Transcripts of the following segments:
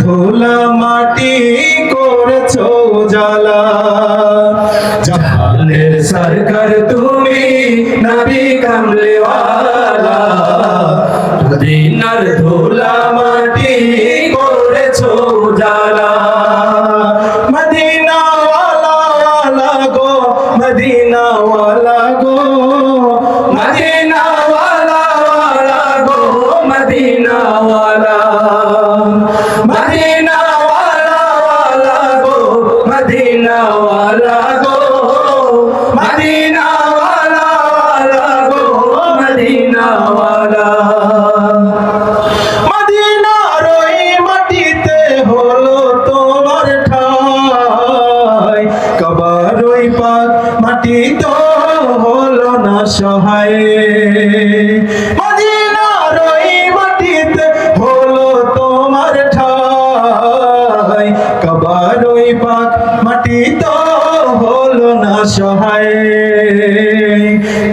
ধুলা মাটি করেছো জালা। জাহানের সরকার তুমি নবী কামলি ওয়ালা, মদিনার ধুলা মাটি করেছো জালা। মদিনা ওয়ালা ওয়ালা গো, মদিনা ওয়ালা গো, মদিনা ওয়ালা ওয়ালা গো, মদিনা ওয়ালা, মদিনা ওয়ালা ওয়ালা গো, মদিনা ওয়ালা গো, মদিনা ওয়ালা ওয়ালা গো, মদিনা ওয়ালা। মদিনার ওই মাটিতে হলো তোমার ঠাই, কাবার ওই পাক মাটি তো হলো না সহায়। মদিনার ওই মাটিতে হলো তোমার ঠাই, কাবার ওই পাক মাটি তো হলো না সহায়।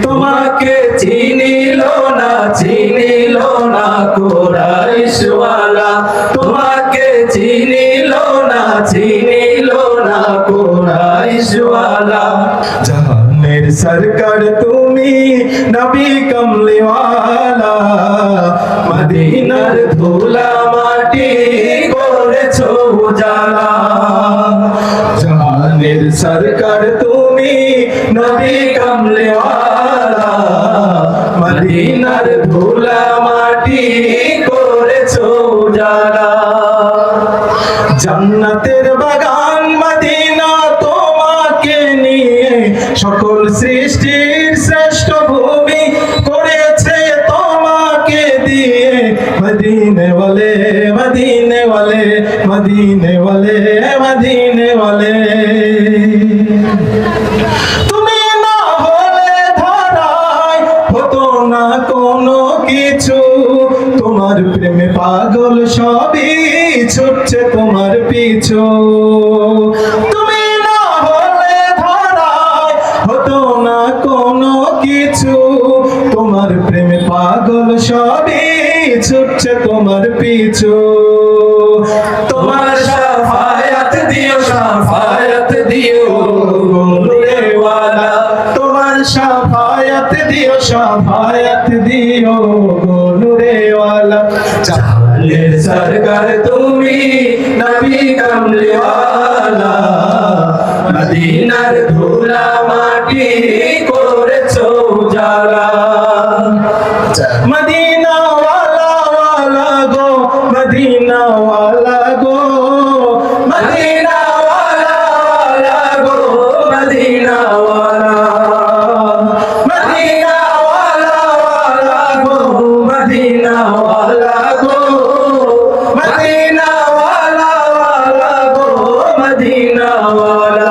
তোমাকে চিনিল না, চিনিল না কুরাইশ ওয়ালা, তোমাকে চিনিল না, চিনিল না কুরাইশ ওয়ালা। জাহানের সরকার তুমি নবী কামলি ওয়ালা, মদিনার ধুলা মাটি করেছো উজালা। জাহানের সরকার তুমি নবী কামলি ওয়ালা, মদিনার ধুলা মাটি করেছো উজালা। জান্নাতের বাগান মদিনা তোমাকে নিয়ে, সকল সৃষ্টির শ্রেষ্ঠ ভূমি করেছে তোমাকে দিয়ে। মদিনে ওয়ালে, মদিনে ওয়ালে, মদিনে ওয়ালে, মদিনে ওয়ালে। তুমি না হলে ধরায় হতো না কোনো কিছু, তোমার প্রেমে পাগল সবই ছুটছে তোমার পিছু। তুমি না হলে ধরায় হতো না কোনো কিছু, তোমার প্রেমে পাগল সবই ছুটছে তোমার পিছু। তোমার শাফায়াত দিও, শাফায়াত দিও নূরে ওয়ালা, তোমার শাফায়াত দিও, শাফায়াত দিও নূরে ওয়ালা। জাহানের সরকার তুমি নবী কামলি ওয়ালা, মদিনার ধুলা মাটি করেছো উজালা। মদিনা ওয়ালা ওয়ালা গো, মদিনা ওয়ালা গো, মদিনা ওয়ালা ওয়ালা গো, মদিনা ওয়ালা, মদিনা ওয়ালা ওয়ালা গো, মদিনা ওয়ালা গো, মদিনা ওয়ালা ওয়ালা গো, মদিনা ওয়ালা।